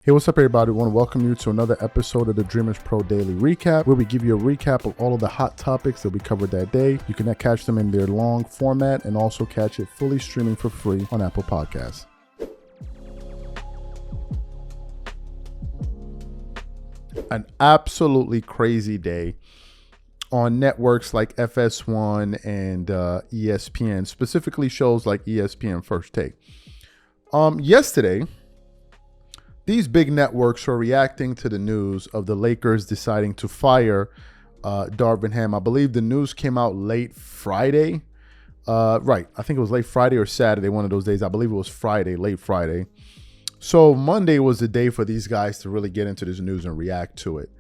Hey, what's up, everybody? I want to welcome you to another episode of the DreamersPro Daily Recap, where we give you a recap of all of the hot topics that we covered that day. You can catch them in their long format and also catch it fully streaming for free on Apple Podcasts. An absolutely crazy day on networks like FS1 and ESPN, specifically shows like ESPN First Take. Yesterday, these big networks are reacting to the news of the Lakers deciding to fire Darvin Ham. I believe the news came out late Friday. Right. I think it was late Friday or Saturday, one of those days. I believe it was Friday, late Friday. So Monday was the day for these guys to really get into this news and react to it.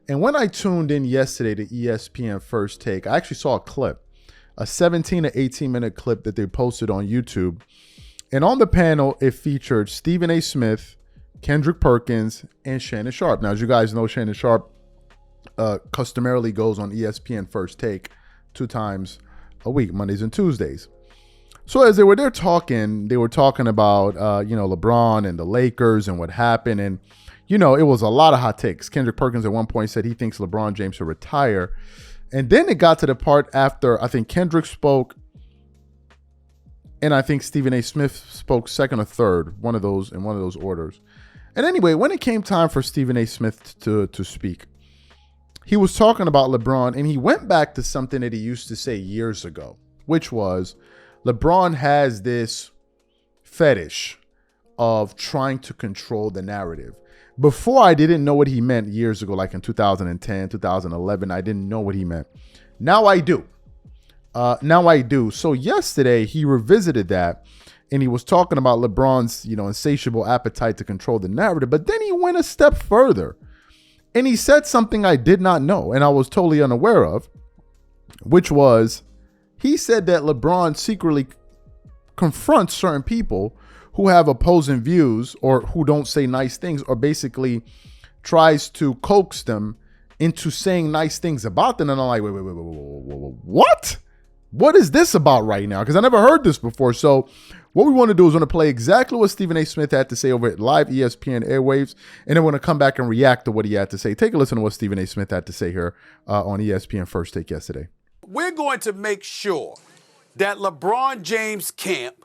And when I tuned in yesterday to ESPN First Take, I actually saw a clip, a 17 to 18 minute clip that they posted on YouTube. And on the panel, it featured Stephen A. Smith, Kendrick Perkins, and Shannon Sharp. Now, as you guys know, Shannon Sharp customarily goes on ESPN First Take 2 times a week, Mondays and Tuesdays. So as they were there talking, they were talking about, LeBron and the Lakers and what happened. And, it was a lot of hot takes. Kendrick Perkins at one point said he thinks LeBron James should retire. And then it got to the part after I think Kendrick spoke, and I think Stephen A. Smith spoke second or third, one of those in one of those orders. And anyway, when it came time for Stephen A. Smith to speak, he was talking about LeBron, and he went back to something that he used to say years ago, which was LeBron has this fetish of trying to control the narrative. Before, I didn't know what he meant years ago, like in 2010, 2011. I didn't know what he meant. Now I do. So yesterday, he revisited that. And he was talking about LeBron's, insatiable appetite to control the narrative. But then he went a step further. And he said something I did not know and I was totally unaware of, which was he said that LeBron secretly confronts certain people who have opposing views or who don't say nice things, or basically tries to coax them into saying nice things about them. And I'm like, wait, what? What is this about right now? Because I never heard this before. So what we want to do is want to play exactly what Stephen A. Smith had to say over at live ESPN airwaves, and then we're going to come back and react to what he had to say. Take a listen to what Stephen A. Smith had to say here on ESPN First Take yesterday. We're going to make sure that LeBron James' camp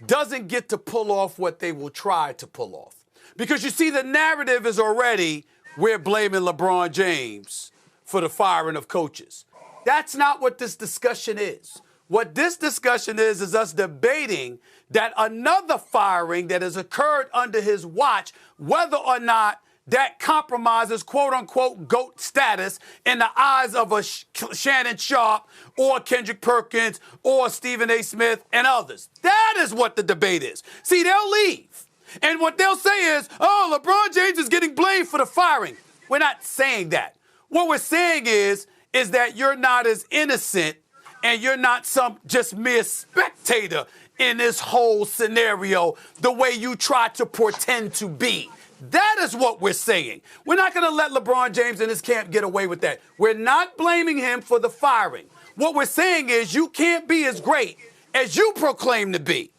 doesn't get to pull off what they will try to pull off. Because you see, the narrative is already, we're blaming LeBron James for the firing of coaches. That's not what this discussion is. What this discussion is us debating that another firing that has occurred under his watch, whether or not that compromises quote-unquote GOAT status in the eyes of a Shannon Sharp or Kendrick Perkins or Stephen A. Smith and others. That is what the debate is. See, they'll leave. And what they'll say is, oh, LeBron James is getting blamed for the firing. We're not saying that. What we're saying is that you're not as innocent and you're not some just mere spectator in this whole scenario the way you try to pretend to be. That is what we're saying. We're not going to let LeBron James and his camp get away with that. We're not blaming him for the firing. What we're saying is you can't be as great as you proclaim to be,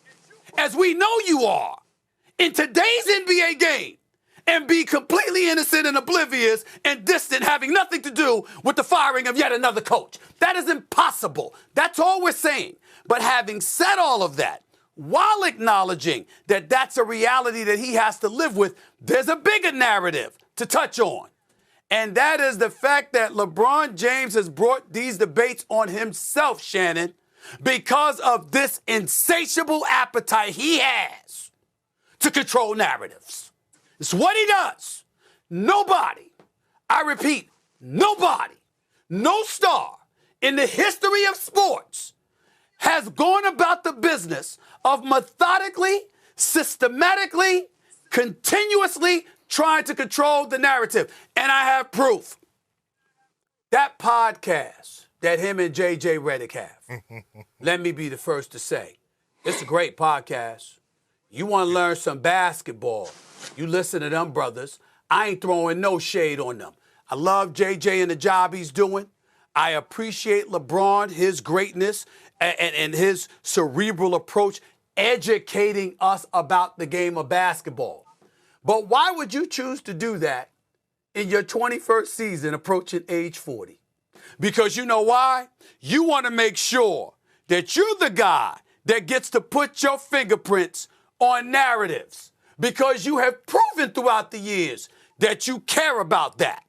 as we know you are, in today's NBA game, and be completely innocent and oblivious and distant, having nothing to do with the firing of yet another coach. That is impossible. That's all we're saying. But having said all of that, while acknowledging that that's a reality that he has to live with, there's a bigger narrative to touch on. And that is the fact that LeBron James has brought these debates on himself, Shannon, because of this insatiable appetite he has to control narratives. It's what he does. Nobody, I repeat, nobody, no star in the history of sports has gone about the business of methodically, systematically, continuously trying to control the narrative. And I have proof. That podcast that him and JJ Redick have, let me be the first to say, it's a great podcast. You want to learn some basketball, you listen to them brothers. I ain't throwing no shade on them. I love JJ and the job he's doing. I appreciate LeBron, his greatness, and his cerebral approach, educating us about the game of basketball. But why would you choose to do that in your 21st season approaching age 40? Because you know why? You want to make sure that you're the guy that gets to put your fingerprints on narratives, because you have proven throughout the years that you care about that.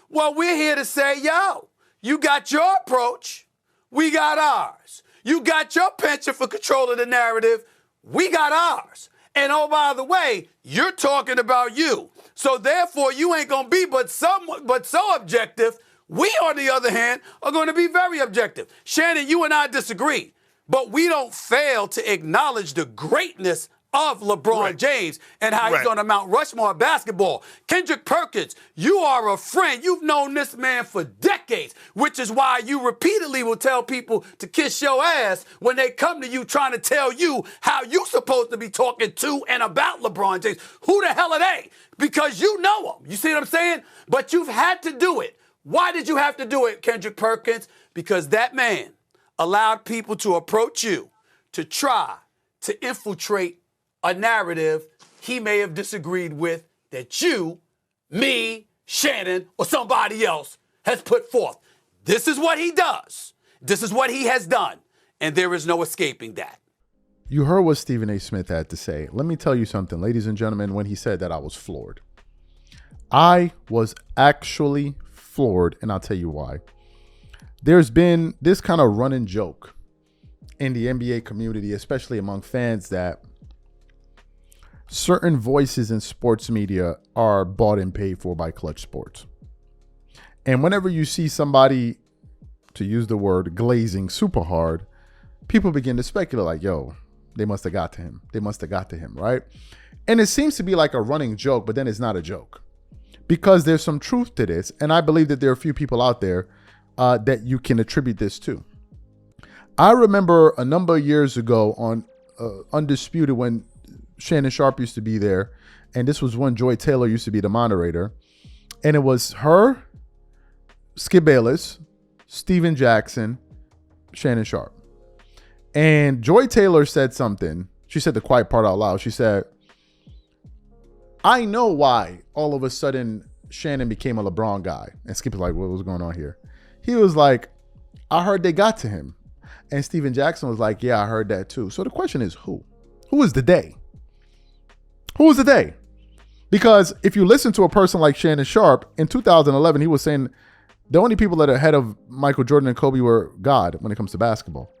Well, we're here to say, yo, you got your approach, we got ours. You got your penchant for control of the narrative, we got ours. And oh, by the way, you're talking about you. So therefore, you ain't going to be but so objective. We, on the other hand, are going to be very objective. Shannon, you and I disagree, but we don't fail to acknowledge the greatness of LeBron James and how he's on a Mount Rushmore of basketball. Kendrick Perkins, you are a friend. You've known this man for decades, which is why you repeatedly will tell people to kiss your ass when they come to you trying to tell you how you supposed to be talking to and about LeBron James. Who the hell are they? Because you know them. You see what I'm saying? But you've had to do it. Why did you have to do it, Kendrick Perkins? Because that man allowed people to approach you to try to infiltrate a narrative he may have disagreed with that you, me, Shannon, or somebody else has put forth. This is what he does. This is what he has done. And there is no escaping that. You heard what Stephen A. Smith had to say. Let me tell you something, ladies and gentlemen. When he said that, I was floored. I was actually floored, and I'll tell you why. There's been this kind of running joke in the NBA community, especially among fans, that certain voices in sports media are bought and paid for by Clutch Sports. And whenever you see somebody, to use the word, glazing super hard, people begin to speculate like, yo, they must have got to him. They must have got to him, right? And it seems to be like a running joke, but then it's not a joke, because there's some truth to this. And I believe that there are a few people out there that you can attribute this to. I remember a number of years ago on Undisputed, when Shannon Sharp used to be there, and this was when Joy Taylor used to be the moderator, and it was her, Skip Bayless, Steven Jackson, Shannon Sharp. And Joy Taylor said something. She said the quiet part out loud. She said, I know why all of a sudden Shannon became a LeBron guy. And Skip was like, what was going on here? He was like, I heard they got to him. And Steven Jackson was like, yeah, I heard that too. So the question is, who? Who is the they? Who is the they? Because if you listen to a person like Shannon Sharp, in 2011, he was saying the only people that are ahead of Michael Jordan and Kobe were God when it comes to basketball.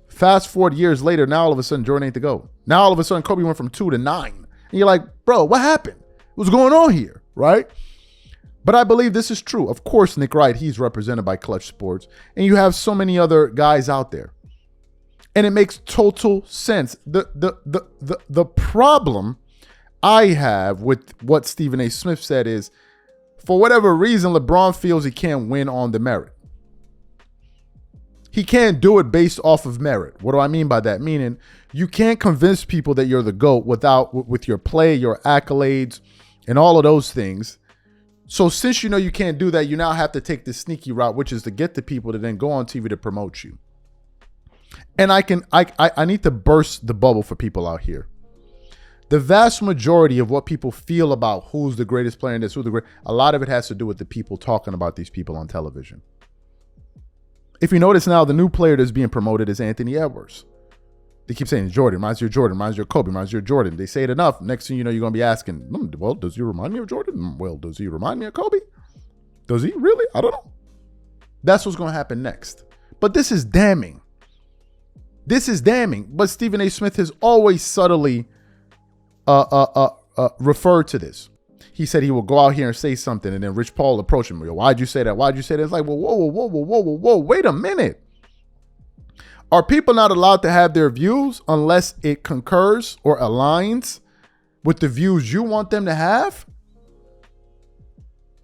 Fast forward years later, now all of a sudden Jordan ain't the GOAT. Now all of a sudden Kobe went from 2 to 9. And you're like, bro, what happened? What's going on here, right? But I believe this is true. Of course, Nick Wright, he's represented by Clutch Sports. And you have so many other guys out there. And it makes total sense. The problem I have with what Stephen A. Smith said is, for whatever reason, LeBron feels he can't win on the merit. He can't do it based off of merit. What do I mean by that? Meaning, you can't convince people that you're the GOAT with your play, your accolades, and all of those things. So since you know you can't do that, you now have to take the sneaky route, which is to get the people to then go on TV to promote you. And I need to burst the bubble for people out here. The vast majority of what people feel about who's the greatest player in this, a lot of it has to do with the people talking about these people on television. If you notice now, the new player that's being promoted is Anthony Edwards. They keep saying Jordan, reminds you of Jordan, reminds you of Kobe, reminds you of Jordan. They say it enough. Next thing you know, you're going to be asking, well, does he remind me of Jordan? Well, does he remind me of Kobe? Does he really? I don't know. That's what's going to happen next. But this is damning. This is damning. But Stephen A. Smith has always subtly referred to this. He said he will go out here and say something, and then Rich Paul approached him. Why'd you say that? Why'd you say that? It's like, well, whoa, wait a minute. Are people not allowed to have their views unless it concurs or aligns with the views you want them to have?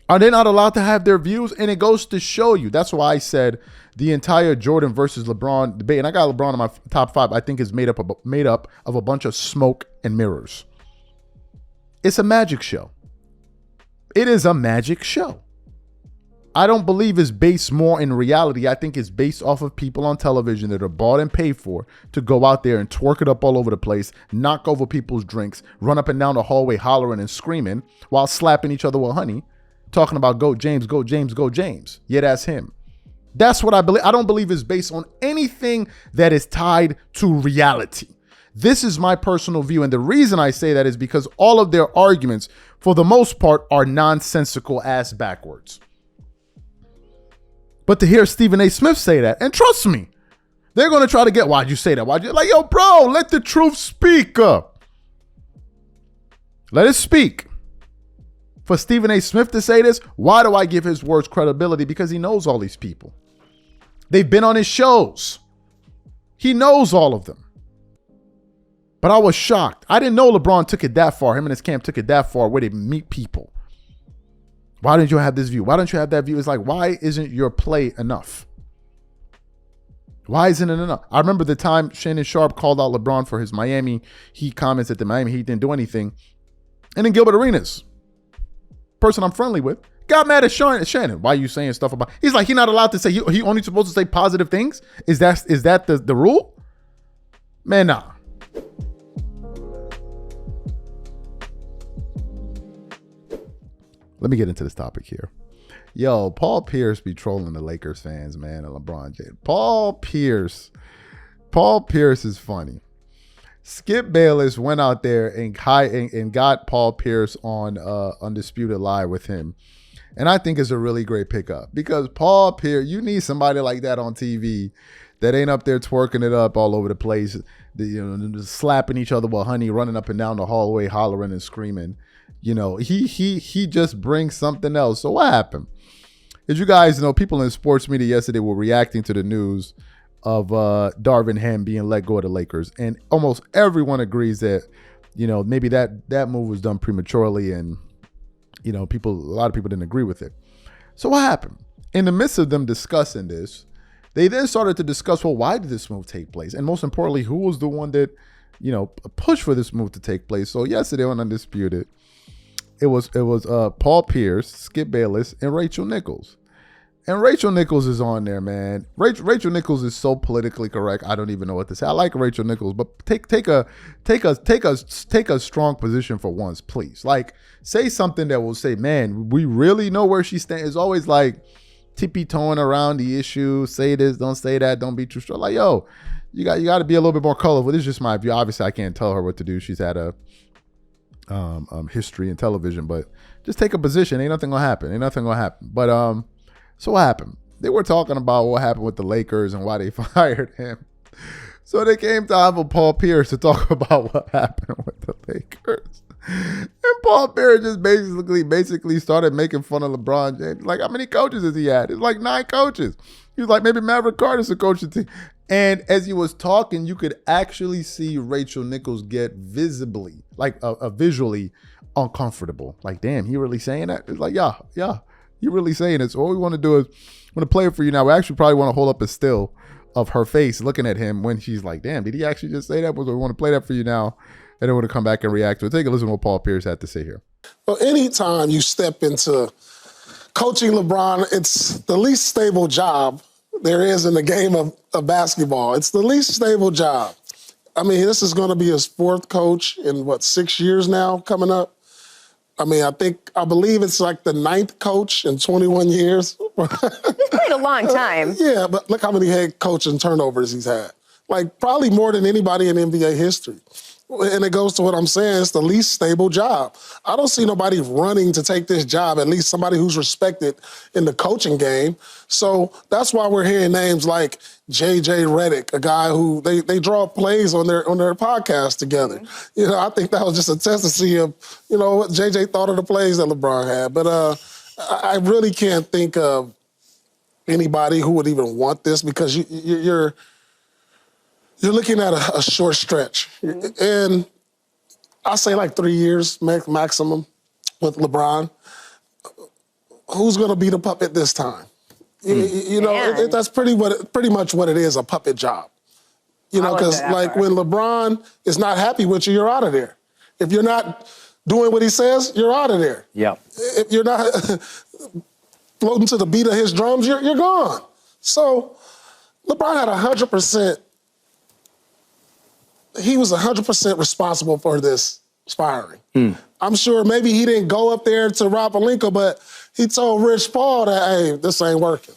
Are they not allowed to have their views? And it goes to show you. That's why I said the entire Jordan versus LeBron debate, and I got LeBron in my top 5, I think is made up of a bunch of smoke and mirrors. It's a magic show. It is a magic show. I don't believe it's based more in reality. I think it's based off of people on television that are bought and paid for to go out there and twerk it up all over the place, knock over people's drinks, run up and down the hallway hollering and screaming while slapping each other with honey, talking about go James, go James, go James. Yeah, that's him. That's what I believe. I don't believe it's based on anything that is tied to reality. This is my personal view. And the reason I say that is because all of their arguments, for the most part, are nonsensical ass backwards. But to hear Stephen A. Smith say that, and trust me, they're going to try to get, why'd you say that? Why'd you, like, yo, bro, let the truth speak up. Let it speak. For Stephen A. Smith to say this, why do I give his words credibility? Because he knows all these people. They've been on his shows. He knows all of them. But I was shocked. I didn't know LeBron took it that far. Him and his camp took it that far where they meet people. Why didn't you have this view? Why don't you have that view? It's like, why isn't your play enough? Why isn't it enough? I remember the time Shannon Sharp called out LeBron for his Miami Heat comments at the Miami Heat didn't do anything. And then Gilbert Arenas, person I'm friendly with, got mad at Shannon. Why are you saying stuff about? He's like, he's not allowed to say. He only supposed to say positive things. Is that the rule? Man, nah. Let me get into this topic here. Yo, Paul Pierce be trolling the Lakers fans, man, and LeBron James. Paul Pierce is funny. Skip Bayless went out there and got Paul Pierce on Undisputed Live with him. And I think it's a really great pickup because Paul Pierce, you need somebody like that on TV that ain't up there twerking it up all over the place, slapping each other with honey, running up and down the hallway, hollering and screaming. He just brings something else. So what happened? As you guys know, people in sports media yesterday were reacting to the news of Darvin Ham being let go of the Lakers. And almost everyone agrees that, maybe that move was done prematurely and, a lot of people didn't agree with it. So what happened? In the midst of them discussing this, they then started to discuss, well, why did this move take place? And most importantly, who was the one that, pushed for this move to take place? So yesterday on Undisputed, it was Paul Pierce, Skip Bayless, and Rachel Nichols. And Rachel Nichols is on there, man. Rachel Nichols is so politically correct. I don't even know what to say. I like Rachel Nichols, but take a strong position for once, please. Like, say something that will say, man, we really know where she stands. It's always like tippy-toeing around the issue. Say this, don't say that, don't be too strong. Like, yo, you got to be a little bit more colorful. This is just my view. Obviously, I can't tell her what to do. She's had a history in television, but just take a position. Ain't nothing gonna happen. But so what happened? They were talking about what happened with the Lakers and why they fired him. So they came time for Paul Pierce to talk about what happened with the Lakers. And Paul Pierce just basically started making fun of LeBron James. Like, how many coaches has he had? It's like 9 coaches. He was like, maybe Maverick Carter's a coach of the team. And as he was talking, you could actually see Rachel Nichols get visually uncomfortable. Like, damn, he really saying that? It's like, yeah, he really saying it. So what we want to do is, I'm going to play it for you now. We actually probably want to hold up a still of her face looking at him when she's like, damn, did he actually just say that? So we want to play that for you now, and then we're going to come back and react to it. Take a listen to what Paul Pierce had to say here. Well, anytime you step into coaching LeBron, it's the least stable job there is in the game of basketball. It's the least stable job. I mean, this is going to be his 4th coach in, 6 years now coming up? I mean, I believe it's like the 9th coach in 21 years. It's quite a long time. Yeah, but look how many head coaching turnovers he's had. Like, probably more than anybody in NBA history. And it goes to what I'm saying, it's the least stable job. I don't see nobody running to take this job, at least somebody who's respected in the coaching game. So that's why we're hearing names like J.J. Redick, a guy who they draw plays on their podcast together. Mm-hmm. I think that was just a test to see of, what J.J. thought of the plays that LeBron had. But I really can't think of anybody who would even want this because you're looking at a short stretch. Mm-hmm. And I say like 3 years maximum with LeBron. Who's going to be the puppet this time? That's pretty much what it is, a puppet job. Because like when LeBron is not happy with you, you're out of there. If you're not doing what he says, you're out of there. Yeah. If you're not... floating to the beat of his drums, you're gone. So LeBron had 100%. He was 100% responsible for this firing. I'm sure maybe he didn't go up there to Rob Pelinka, but he told Rich Paul that, hey, this ain't working.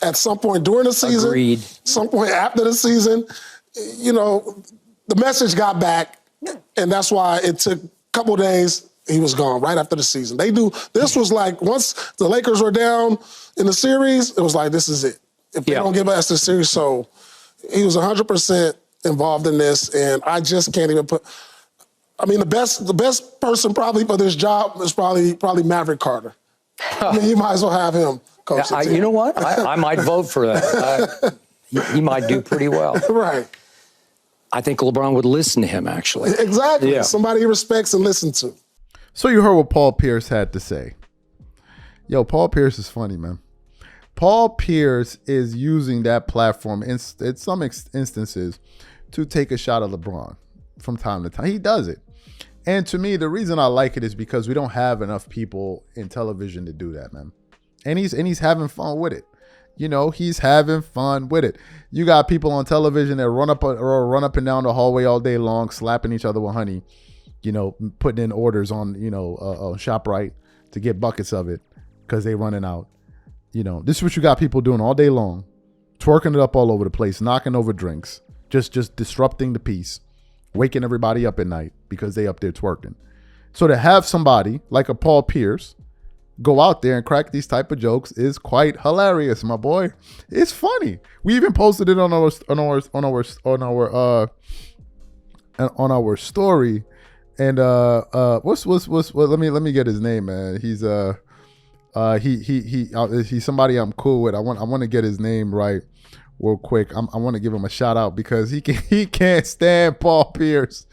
At some point during the season, Agreed. some point after the season, the message got back, and that's why it took a couple days. He was gone right after the season. They knew this was like, once the Lakers were down in the series, it was like, this is it. If they don't give us the series, so he was 100% involved in this, and I just can't even put. I mean, the best person probably for this job is probably Maverick Carter. I mean, you might as well have him coach the team. You know what? I might vote for that. He might do pretty well. Right. I think LeBron would listen to him, actually. Exactly. Yeah. Somebody he respects and listens to. So you heard what Paul Pierce had to say. Yo, Paul Pierce is funny, man. Paul Pierce is using that platform in some instances to take a shot at LeBron from time to time. He does it. And to me, the reason I like it is because we don't have enough people in television to do that, man. And he's having fun with it. He's having fun with it. You got people on television that run up and down the hallway all day long, slapping each other with honey, putting in orders on, ShopRite to get buckets of it because they running out. This is what you got people doing all day long, twerking it up all over the place, knocking over drinks, just disrupting the peace, waking everybody up at night because they up there twerking. So to have somebody like a Paul Pierce go out there and crack these type of jokes is quite hilarious, my boy. It's funny. We even posted it on our story. And let me get his name, man. He's he's somebody I'm cool with. I want to get his name right real quick. I want to give him a shout out because he can't stand Paul Pierce.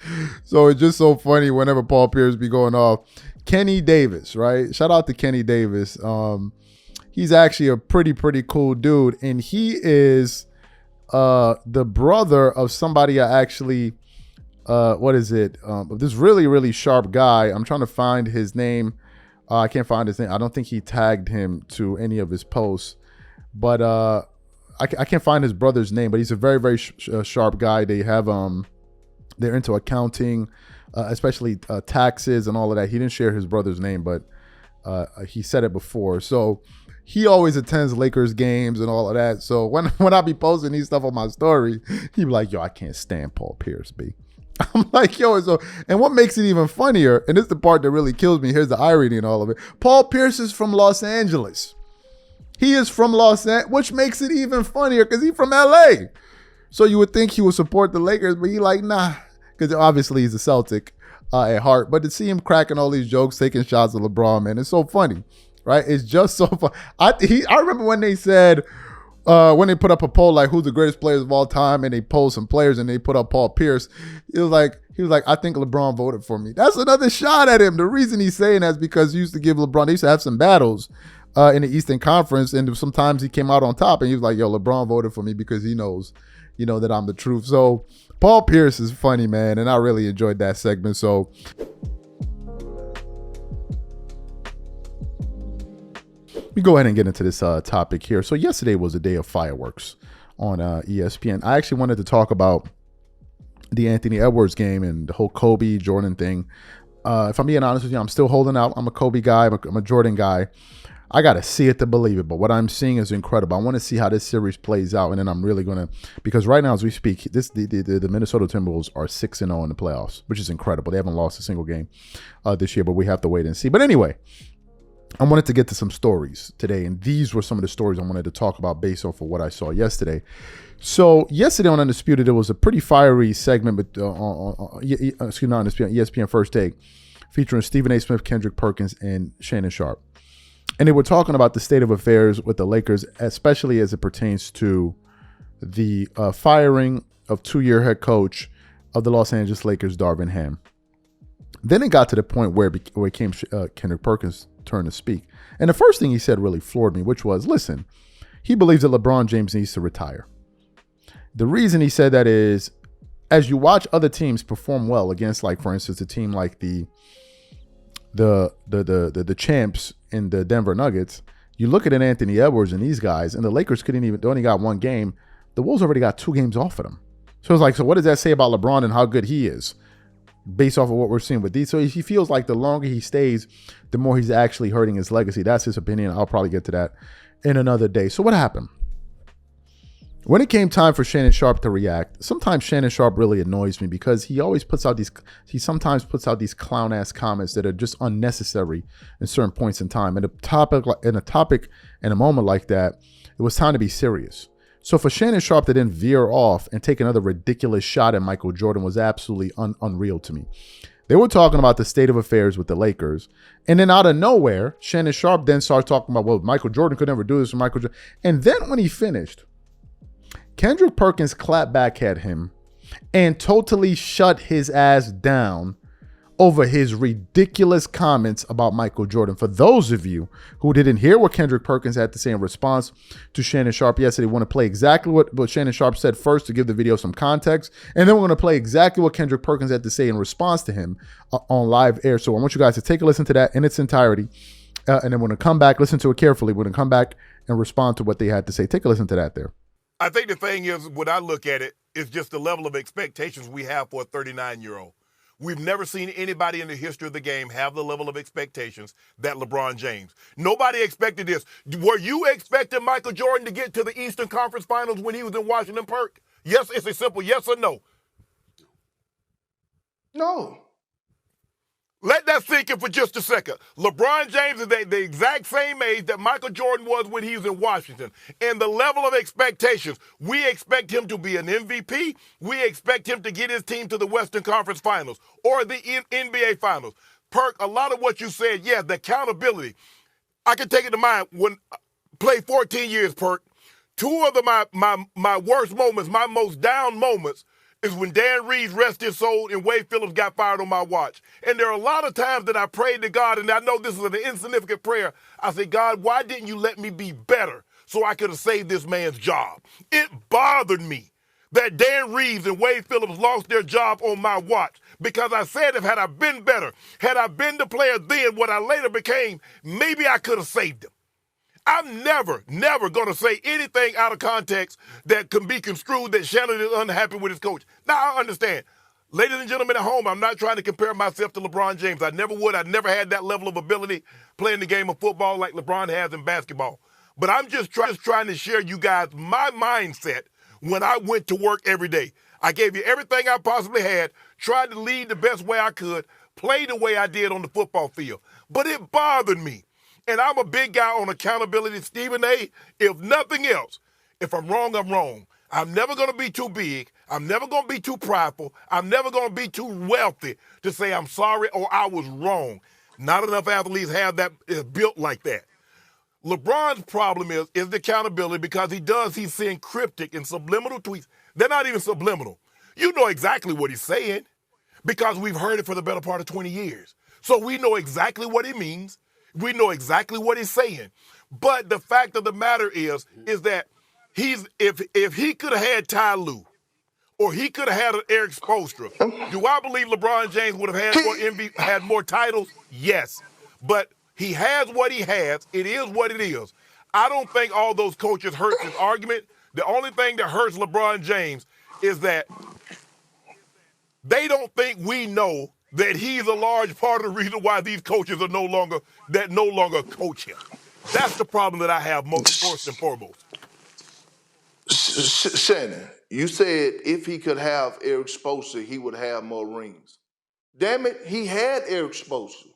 So it's just so funny whenever Paul Pierce be going off. Kenny Davis, right? Shout out to Kenny Davis. He's actually a pretty cool dude, and he is the brother of somebody I actually this really sharp guy. I'm trying to find his name. I can't find his name. I don't think he tagged him to any of his posts, but I can't find his brother's name. But he's a very sharp guy. They have they're into accounting, especially taxes and all of that. He didn't share his brother's name, but he said it before. So he always attends Lakers games and all of that. So when I be posting these stuff on my story, he be like, "Yo, I can't stand Paul Pierce, B." I'm like, yo, and what makes it even funnier, and this is the part that really kills me, here's the irony in all of it. Paul Pierce is from Los Angeles. He is from Los Angeles, which makes it even funnier because he's from LA. So you would think he would support the Lakers, but he like, nah, because obviously he's a Celtic at heart. But to see him cracking all these jokes, taking shots at LeBron, man, it's so funny, right? It's just so fun. I remember when they said, when they put up a poll like who's the greatest players of all time, and they polled some players and they put up Paul Pierce, he was like, I think LeBron voted for me. That's another shot at him. The reason he's saying that is because he used to give LeBron, they used to have some battles in the Eastern Conference, and sometimes he came out on top, and he was like, yo, LeBron voted for me because he knows, that I'm the truth. So Paul Pierce is funny, man, and I really enjoyed that segment. So we go ahead and get into this topic here. So yesterday was a day of fireworks on ESPN. I actually wanted to talk about the Anthony Edwards game and the whole Kobe Jordan thing. If I'm being honest with you, I'm still holding out. I'm a Kobe guy. I'm a Jordan guy. I got to see it to believe it. But what I'm seeing is incredible. I want to see how this series plays out. And then I'm really going to, because right now as we speak, the Minnesota Timberwolves are 6-0 in the playoffs, which is incredible. They haven't lost a single game this year, but we have to wait and see. But anyway, I wanted to get to some stories today, and these were some of the stories I wanted to talk about based off of what I saw yesterday. So yesterday on Undisputed, it was a pretty fiery segment, but ESPN First Take, featuring Stephen A. Smith, Kendrick Perkins, and Shannon Sharp. And they were talking about the state of affairs with the Lakers, especially as it pertains to the firing of two-year head coach of the Los Angeles Lakers, Darvin Ham. Then it got to the point where it came Kendrick Perkins' turn to speak. And the first thing he said really floored me, which was, listen, he believes that LeBron James needs to retire. The reason he said that is, as you watch other teams perform well against, like, for instance, a team like the champs in the Denver Nuggets, You look at an Anthony Edwards and these guys, and the Lakers they only got one game. The Wolves already got 2 games off of them. So it's like, so what does that say about LeBron and how good he is based off of what we're seeing with these? So he feels like the longer he stays, the more he's actually hurting his legacy. That's his opinion. I'll probably get to that in another day. So what happened? When it came time for Shannon Sharpe to react, sometimes Shannon Sharpe really annoys me because he sometimes puts out these clown ass comments that are just unnecessary in certain points in time. And in a moment like that, it was time to be serious. So for Shannon Sharpe to then veer off and take another ridiculous shot at Michael Jordan was absolutely unreal to me. They were talking about the state of affairs with the Lakers. And then out of nowhere, Shannon Sharpe then started talking about, well, Michael Jordan could never do this for Michael Jordan. And then when he finished, Kendrick Perkins clapped back at him and totally shut his ass down over his ridiculous comments about Michael Jordan. For those of you who didn't hear what Kendrick Perkins had to say in response to Shannon Sharpe yesterday, want to play exactly what Shannon Sharpe said first to give the video some context. And then we're going to play exactly what Kendrick Perkins had to say in response to him on live air. So I want you guys to take a listen to that in its entirety. And then we're going to come back, listen to it carefully. We're going to come back and respond to what they had to say. Take a listen to that there. I think the thing is, when I look at it, is just the level of expectations we have for a 39-year-old. We've never seen anybody in the history of the game have the level of expectations that LeBron James. Nobody expected this. Were you expecting Michael Jordan to get to the Eastern Conference Finals when he was in Washington, Perk? Yes, it's a simple yes or no. No. Let that sink in for just a second. LeBron James is the exact same age that Michael Jordan was when he was in Washington. And the level of expectations, we expect him to be an MVP. We expect him to get his team to the Western Conference Finals or the NBA Finals. Perk, a lot of what you said, yeah, the accountability. I can take it to mind when I played 14 years, Perk. 2 of my worst moments, my most down moments, is when Dan Reeves, rest his soul, and Wade Phillips got fired on my watch. And there are a lot of times that I prayed to God, and I know this is an insignificant prayer. I said, God, why didn't you let me be better so I could have saved this man's job? It bothered me that Dan Reeves and Wade Phillips lost their job on my watch because I said if had I been better, had I been the player then, what I later became, maybe I could have saved him. I'm never going to say anything out of context that can be construed that Shannon is unhappy with his coach. Now, I understand. Ladies and gentlemen at home, I'm not trying to compare myself to LeBron James. I never would. I never had that level of ability playing the game of football like LeBron has in basketball. But I'm just trying to share you guys my mindset when I went to work every day. I gave you everything I possibly had, tried to lead the best way I could, play the way I did on the football field. But it bothered me. And I'm a big guy on accountability. Stephen A., if nothing else, if I'm wrong, I'm wrong. I'm never going to be too big. I'm never going to be too prideful. I'm never going to be too wealthy to say I'm sorry or I was wrong. Not enough athletes have that built like that. LeBron's problem is the accountability because he's saying cryptic and subliminal tweets. They're not even subliminal. You know exactly what he's saying because we've heard it for the better part of 20 years. So we know exactly what he means. We know exactly what he's saying. But the fact of the matter is that if he could have had Ty Lue or he could have had an Eric Spoelstra, do I believe LeBron James would have had more titles? Yes. But he has what he has. It is what it is. I don't think all those coaches hurt his argument. The only thing that hurts LeBron James is that they don't think we know that he's a large part of the reason why these coaches are no longer coach him. That's the problem that I have first and foremost. Shannon, you said if he could have Eric Spoelstra, he would have more rings. Damn it, he had Eric Spoelstra.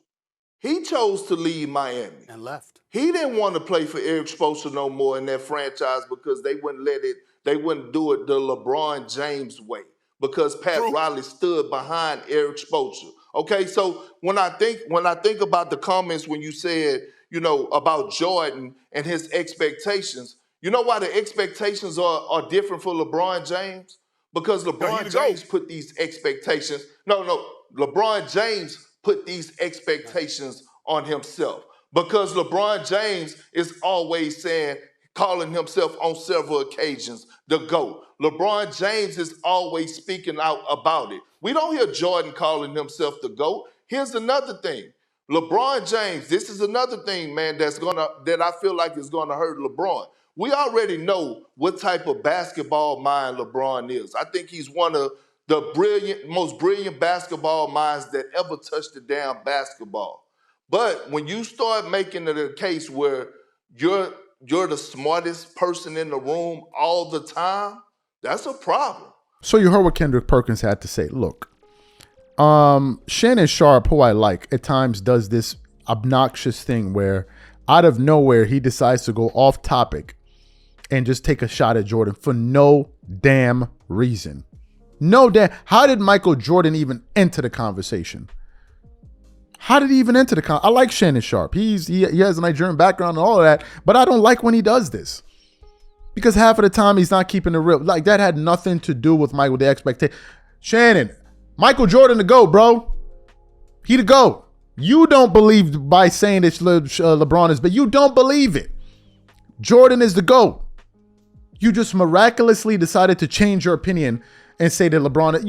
He chose to leave Miami. And left. He didn't want to play for Eric Spoelstra no more in that franchise because they wouldn't do it the LeBron James way. Because Pat Riley stood behind Eric Spoelstra. Okay, so when I think about the comments when you said, about Jordan and his expectations, you know why the expectations are different for LeBron James? Because LeBron James put these expectations. LeBron James put these expectations on himself. Because LeBron James is always calling himself on several occasions the GOAT. LeBron James is always speaking out about it. We don't hear Jordan calling himself the GOAT. Here's another thing. LeBron James, this is another thing, man, that I feel like is gonna hurt LeBron. We already know what type of basketball mind LeBron is. I think he's one of the most brilliant basketball minds that ever touched the damn basketball. But when you start making it a case where you're the smartest person in the room all the time, that's a problem. So you heard what Kendrick Perkins had to say. Look, Shannon Sharp, who I like, at times does this obnoxious thing where out of nowhere he decides to go off topic and just take a shot at Jordan for no damn reason. No damn. How did Michael Jordan even enter the conversation? How did he even enter the conversation? I like Shannon Sharp. He has a Nigerian background and all of that, but I don't like when he does this. Because half of the time he's not keeping it real. Like, that had nothing to do with Michael, the expectation. Shannon, Michael Jordan the GOAT, bro. He the GOAT. You don't believe by saying that LeBron is, but you don't believe it. Jordan is the GOAT. You just miraculously decided to change your opinion and say that LeBron,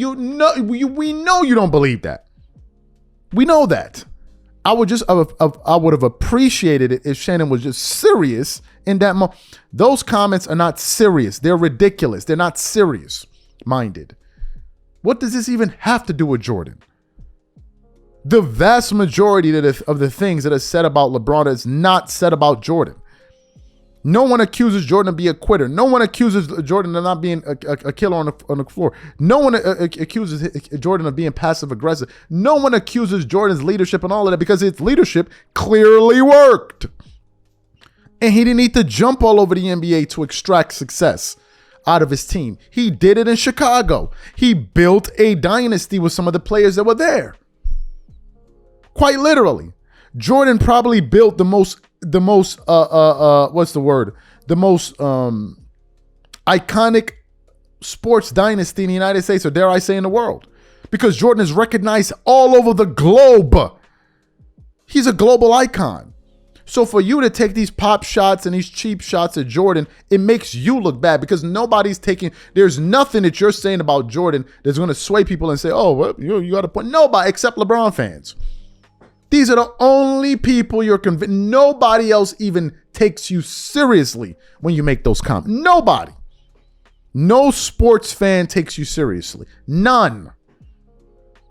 we know you don't believe that. We know that. I would have appreciated it if Shannon was just serious in that moment. Those comments are not serious. They're ridiculous. They're not serious minded. What does this even have to do with Jordan? The vast majority of the things that are said about LeBron is not said about Jordan. No one accuses Jordan of being a quitter. No one accuses Jordan of not being a killer on the floor. No one accuses Jordan of being passive aggressive. No one accuses Jordan's leadership and all of that because his leadership clearly worked. And he didn't need to jump all over the NBA to extract success out of his team. He did it in Chicago. He built a dynasty with some of the players that were there. Quite literally. Jordan probably built the most iconic sports dynasty in the United States, or dare I say in the world, because Jordan is recognized all over the globe. He's a global icon. So for you to take these pop shots and these cheap shots at Jordan, it makes you look bad because there's nothing that you're saying about Jordan that's going to sway people and say, oh, well, you got a point. Nobody except LeBron fans. These are the only people you're convinced. Nobody else even takes you seriously when you make those comments. Nobody. No sports fan takes you seriously. None.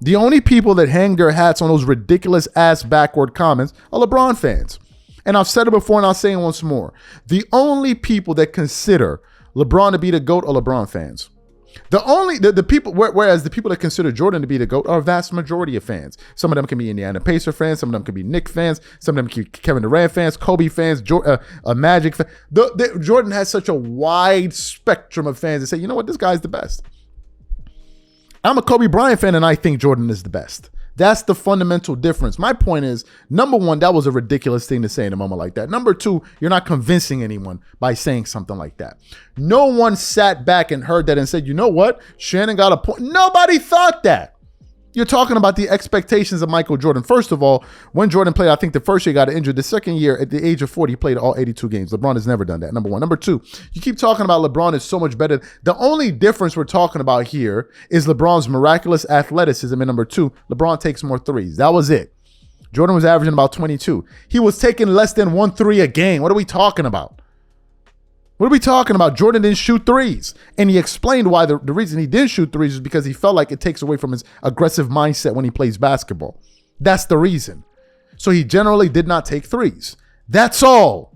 The only people that hang their hats on those ridiculous ass backward comments are LeBron fans. And I've said it before and I'll say it once more. The only people that consider LeBron to be the GOAT are LeBron fans. The people, whereas the people that consider Jordan to be the GOAT are a vast majority of fans. Some of them can be Indiana Pacer fans. Some of them can be Knicks fans. Some of them can be Kevin Durant fans, Kobe fans, Magic fans. Jordan has such a wide spectrum of fans that say, you know what, this guy's the best. I'm a Kobe Bryant fan and I think Jordan is the best. That's the fundamental difference. My point is, number one, that was a ridiculous thing to say in a moment like that. Number two, you're not convincing anyone by saying something like that. No one sat back and heard that and said, you know what? Shannon got a point. Nobody thought that. You're talking about the expectations of Michael Jordan. First of all, when Jordan played, I think the first year he got injured. The second year, at the age of 40, he played all 82 games. LeBron has never done that, number one. Number two, you keep talking about LeBron is so much better. The only difference we're talking about here is LeBron's miraculous athleticism. And number two, LeBron takes more threes. That was it. Jordan was averaging about 22. He was taking less than 1 3 a game. What are we talking about? What are we talking about? Jordan didn't shoot threes. And he explained why the reason he didn't shoot threes is because he felt like it takes away from his aggressive mindset when he plays basketball. That's the reason. So he generally did not take threes. That's all.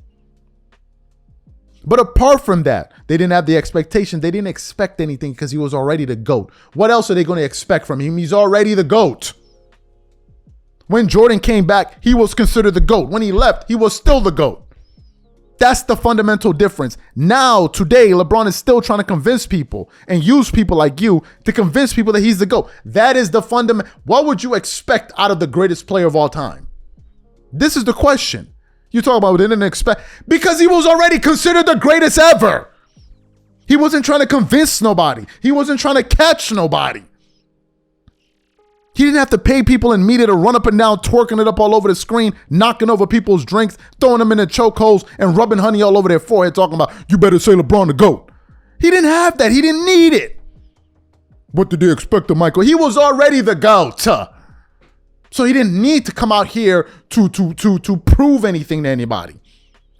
But apart from that, they didn't have the expectation. They didn't expect anything because he was already the GOAT. What else are they going to expect from him? He's already the GOAT. When Jordan came back, he was considered the GOAT. When he left, he was still the GOAT. That's the fundamental difference. Now, today, LeBron is still trying to convince people and use people like you to convince people that he's the GOAT. That is the fundament. What would you expect out of the greatest player of all time? This is the question. You talk about what they didn't expect because he was already considered the greatest ever. He wasn't trying to convince nobody. He wasn't trying to catch nobody. He didn't have to pay people in media to run up and down, twerking it up all over the screen, knocking over people's drinks, throwing them in the chokeholds, and rubbing honey all over their forehead, talking about, you better say LeBron the GOAT. He didn't have that. He didn't need it. What did they expect of Michael? He was already the GOAT. So he didn't need to come out here to prove anything to anybody.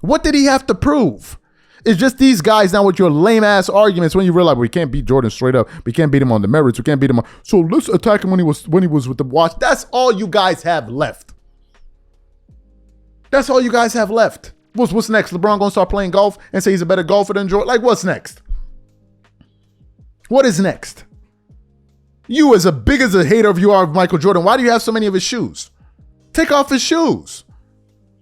What did he have to prove? It's just these guys now with your lame ass arguments when you realize we can't beat Jordan straight up. We can't beat him on the merits. We can't beat him on. So let's attack him when he was with the watch. That's all you guys have left. That's all you guys have left. What's next? LeBron gonna start playing golf and say he's a better golfer than Jordan? Like, what's next? What is next? You, as big as a hater of you are of Michael Jordan, why do you have so many of his shoes? Take off his shoes.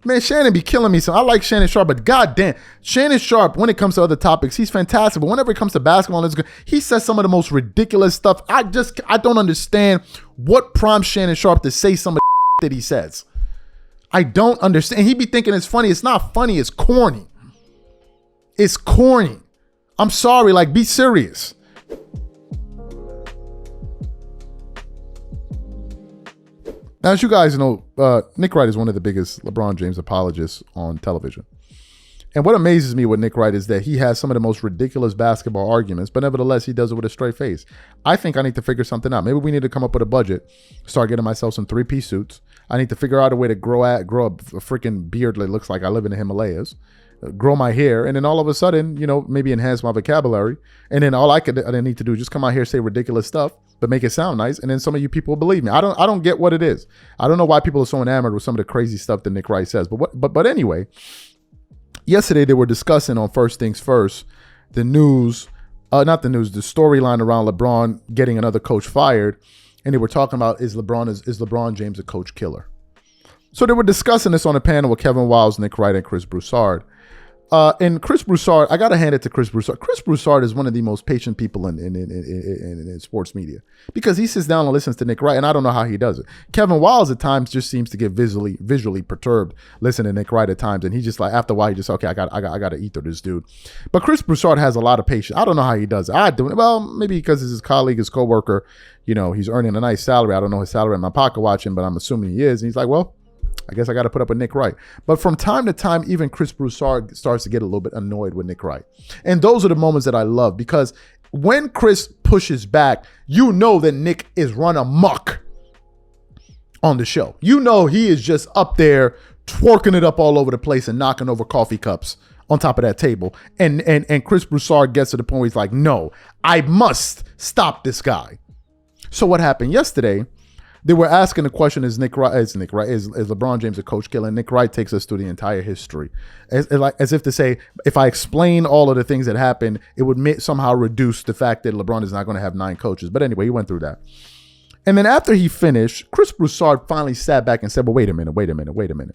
Man, Shannon be killing me. So I like Shannon Sharp, but goddamn, Shannon Sharp, when it comes to other topics, he's fantastic. But whenever it comes to basketball, he says some of the most ridiculous stuff. I don't understand what prompts Shannon Sharp to say some of the that he says. I don't understand. He be thinking it's funny. It's not funny. It's corny. It's corny. I'm sorry. Like, be serious. Now, as you guys know, Nick Wright is one of the biggest LeBron James apologists on television. And what amazes me with Nick Wright is that he has some of the most ridiculous basketball arguments, but nevertheless, he does it with a straight face. I think I need to figure something out. Maybe we need to come up with a budget, start getting myself some 3-piece suits. I need to figure out a way to grow a freaking beard that looks like I live in the Himalayas, grow my hair, and then all of a sudden, maybe enhance my vocabulary. And then all I need to do is just come out here, say ridiculous stuff, but make it sound nice. And then some of you people will believe me. I don't get what it is. I don't know why people are so enamored with some of the crazy stuff that Nick Wright says. But anyway, yesterday they were discussing on First Things First, the storyline around LeBron getting another coach fired. And they were talking about, is LeBron James a coach killer? So they were discussing this on a panel with Kevin Wiles, Nick Wright, and Chris Broussard. And Chris Broussard, I got to hand it to Chris Broussard. Chris Broussard is one of the most patient people in sports media because he sits down and listens to Nick Wright, and I don't know how he does it. Kevin Wiles at times just seems to get visually perturbed listening to Nick Wright at times, and he just like, after a while, he just, okay, I got to eat through this dude. But Chris Broussard has a lot of patience. I don't know how he does it. I do it. Well, maybe because it's his colleague, his coworker, he's earning a nice salary. I don't know his salary in my pocket watching, but I'm assuming he is. And he's like, well, I guess I got to put up with Nick Wright. But from time to time, even Chris Broussard starts to get a little bit annoyed with Nick Wright. And those are the moments that I love because when Chris pushes back, you know that Nick is run amok on the show. You know he is just up there twerking it up all over the place and knocking over coffee cups on top of that table. And Chris Broussard gets to the point where he's like, no, I must stop this guy. So what happened yesterday? They were asking the question, is LeBron James a coach killer? And Nick Wright takes us through the entire history. As if to say, if I explain all of the things that happened, it would somehow reduce the fact that LeBron is not going to have 9 coaches. But anyway, he went through that. And then after he finished, Chris Broussard finally sat back and said, well, wait a minute.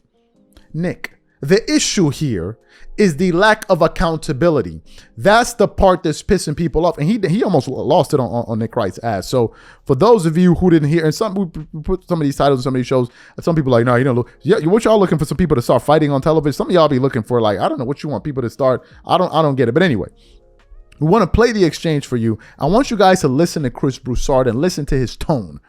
Nick, the issue here is the lack of accountability. That's the part that's pissing people off. And he almost lost it on Nick Wright's ass. So for those of you who didn't hear, and we put some of these titles in some of these shows, some people are like, no, what y'all looking for some people to start fighting on television? Some of y'all be looking for like, I don't know what you want people to start. I don't get it. But anyway, we want to play the exchange for you. I want you guys to listen to Chris Broussard and listen to his tone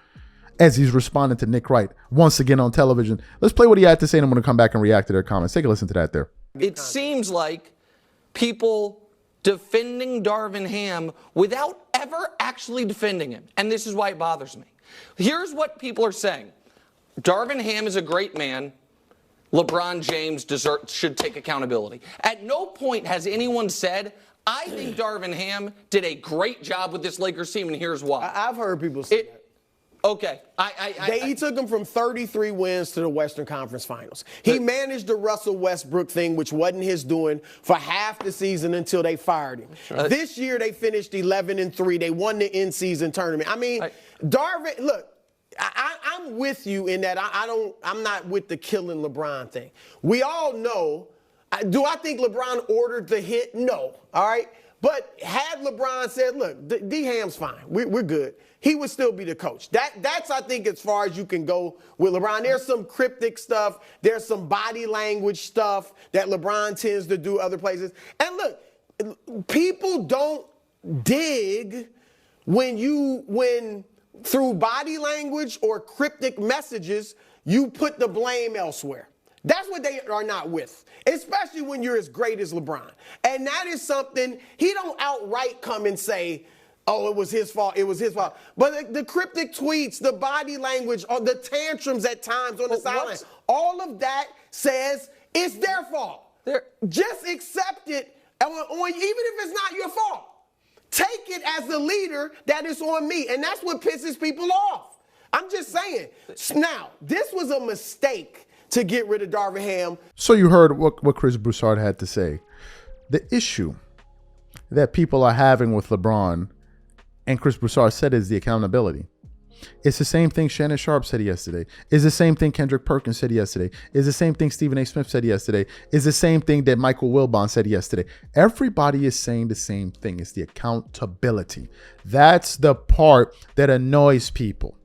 as he's responding to Nick Wright once again on television. Let's play what he had to say, and I'm going to come back and react to their comments. Take a listen to that there. It seems like people defending Darvin Ham without ever actually defending him. And this is why it bothers me. Here's what people are saying. Darvin Ham is a great man. LeBron James should take accountability. At no point has anyone said, I think Darvin Ham did a great job with this Lakers team, and here's why. I've heard people say that. Okay. He took him from 33 wins to the Western Conference Finals. He managed the Russell Westbrook thing, which wasn't his doing, for half the season until they fired him. Sure. This year, they finished 11-3. They won the in-season tournament. I mean, Darvin, look, I'm with you in that I'm not with the killing LeBron thing. We all know, do I think LeBron ordered the hit? No. All right? But had LeBron said, look, D-Ham's fine. We're good. He would still be the coach. That's, I think, as far as you can go with LeBron. There's some cryptic stuff. There's some body language stuff that LeBron tends to do other places. And look, people don't dig when through body language or cryptic messages, you put the blame elsewhere. That's what they are not with, especially when you're as great as LeBron. And that is something he don't outright come and say, oh, it was his fault. It was his fault. But the cryptic tweets, the body language, or the tantrums at times on the sideline, all of that says it's their fault. Just accept it, even if it's not your fault. Take it as the leader that it's on me, and that's what pisses people off. I'm just saying. Now, this was a mistake to get rid of Darvin Ham. So you heard what Chris Broussard had to say. The issue that people are having with LeBron, and Chris Broussard said, is the accountability. It's the same thing Shannon Sharp said yesterday. It's the same thing Kendrick Perkins said yesterday. It's the same thing Stephen A. Smith said yesterday. It's the same thing that Michael Wilbon said yesterday. Everybody is saying the same thing. It's the accountability. That's the part that annoys people.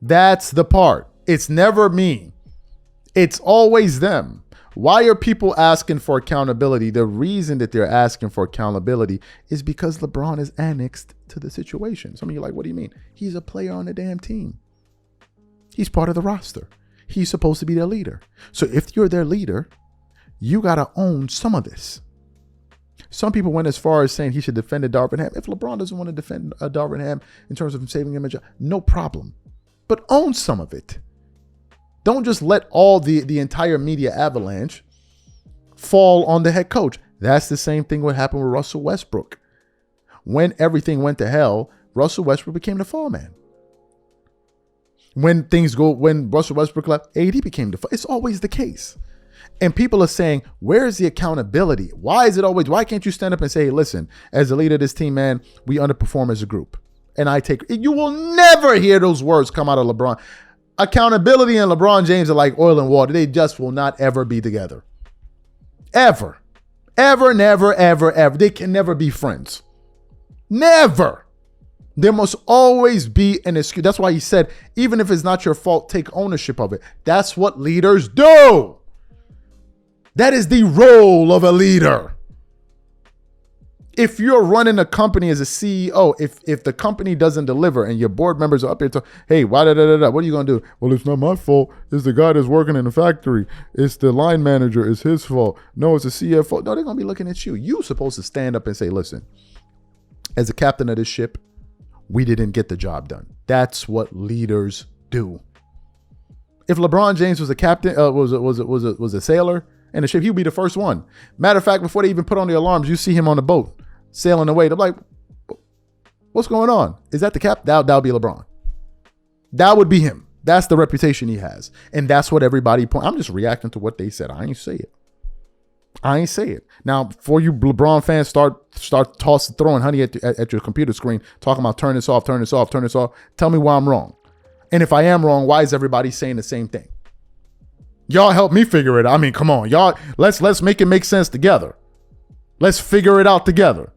That's the part. It's never me. It's always them. Why are people asking for accountability? The reason that they're asking for accountability is because LeBron is annexed to the situation. Some of you are like, what do you mean? He's a player on the damn team. He's part of the roster. He's supposed to be their leader. So if you're their leader, you got to own some of this. Some people went as far as saying he should defend Darvin Ham. If LeBron doesn't want to defend Darvin Ham in terms of saving him a job, no problem. But own some of it. Don't just let all the entire media avalanche fall on the head coach. That's the same thing what happened with Russell Westbrook. When everything went to hell, Russell Westbrook became the fall man. When Russell Westbrook left, AD became the fall. It's always the case. And people are saying, where's the accountability? Why can't you stand up and say, hey, listen, as the leader of this team, man, we underperform as a group. And you will never hear those words come out of LeBron. Accountability and LeBron James are like oil and water. They just will not ever be together. Ever. Ever, never, ever, ever. They can never be friends. Never. There must always be an excuse. That's why he said, even if it's not your fault, take ownership of it. That's what leaders do. That is the role of a leader. If you're running a company as a CEO, if the company doesn't deliver and your board members are up here to, hey, what are you going to do? Well, it's not my fault. It's the guy that's working in the factory. It's the line manager. It's his fault. No, it's the CFO. No, they're going to be looking at you. You're supposed to stand up and say, listen, as a captain of this ship, we didn't get the job done. That's what leaders do. If LeBron James was a captain, was a sailor in the ship, he would be the first one. Matter of fact, before they even put on the alarms, you see him on the boat sailing away. They're like, what's going on? Is that the cap? That would be LeBron. That would be him. That's the reputation he has. And that's what everybody I'm just reacting to what they said. I ain't say it. Now, before you LeBron fans start throwing honey at your computer screen, talking about turn this off, tell me why I'm wrong. And if I am wrong, why is everybody saying the same thing? Y'all help me figure it out. I mean, come on, y'all. Let's make it make sense together. Let's figure it out together.